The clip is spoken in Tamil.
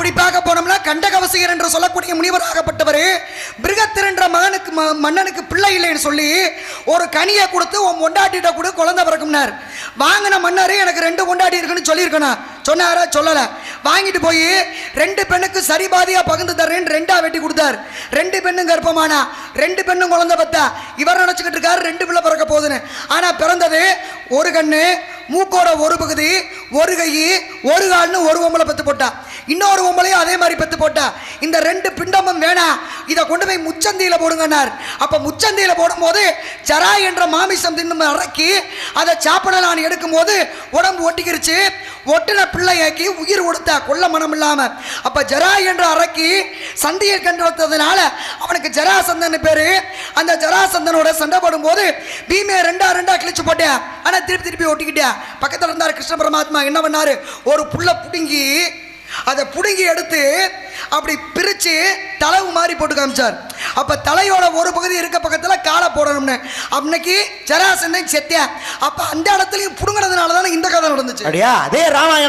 அப்படி பார்க்க போனோம்னா கண்டகவசிகர் என்று சொல்லக்கூடிய முனிவராகப்பட்டவர் பிருகத்திர் என்ற மன்னனுக்கு பிள்ளை இல்லைன்னு சொல்லி ஒரு கனியை கொடுத்து உன் கொண்டாட்டிட்ட கூட குழந்தை பிறக்கும்னார். வாங்கின மன்னர் எனக்கு 2 கொண்டாடி இருக்குன்னு சொல்லியிருக்கணும். சொன்னாரா? சொல்லலை. வாங்கிட்டு போய் 2 பெண்ணுக்கு சரிபாதியா பகிர்ந்து தர்றேன்னு 2ஆ வெட்டி கொடுத்தார். 2 பெண்ணும் கர்ப்பமானா, 2 பெண்ணும் குழந்தை பத்தா. இவர் நினைச்சுக்கிட்டு இருக்காரு 2 பிள்ளை பிறக்க போகுதுன்னு. ஆனா பிறந்தது ஒரு கண்ணு, மூக்கோட ஒரு பகுதி, ஒரு கை, ஒரு கால்னு ஒரு பொம்பளை பெத்து போட்டா. இன்னொரு பொம்பளையும் அதே மாதிரி பெத்து போட்டா. இந்த 2 பிண்டமும் வேணாம், இதை கொண்டு போய் முச்சந்தியில போடுங்கன்னார். அப்ப முச்சந்தியில போடும்போது ஜரா என்ற மாமிசம் தின்னு அறக்கி அதை சாப்பிடலான்னு எடுக்கும் போது உடம்பு ஒட்டிக்கிருச்சு. ஒட்டின பிள்ளையாக்கி உயிர் கொடுத்தா கொல்ல மனம் இல்லாம. அப்ப ஜரா என்ற அரக்கி சந்தியை கண்டு வந்ததுனால அவனுக்கு ஜராசந்தன் பேரு. அந்த ஜராசந்தனோட சண்டை போடும் போது பீமே 2 கிழிச்சு போட்டேன். ஆனா திருப்பி ஒட்டிக்கிட்டேன். பக்கத்தில் இருந்தார் கிருஷ்ண பரமாத்மா. என்ன பண்ணாரு? ஒரு புல்ல புடுங்கி அதை புடுங்கி எடுத்து அப்படி பிரிச்சு தலைவு மாதிரி போட்டு காமிச்சார். அப்ப தலையோட ஒரு பகுதி இருக்க பக்கத்துல காலை போடணும்னு. அன்னைக்கு ஜராசந்தன் செத்தியா. அப்ப அந்த இடத்துலயும் புடுங்கினதுனால தானே இந்த கதை நடந்துச்சு. அதே ராமாயணம்.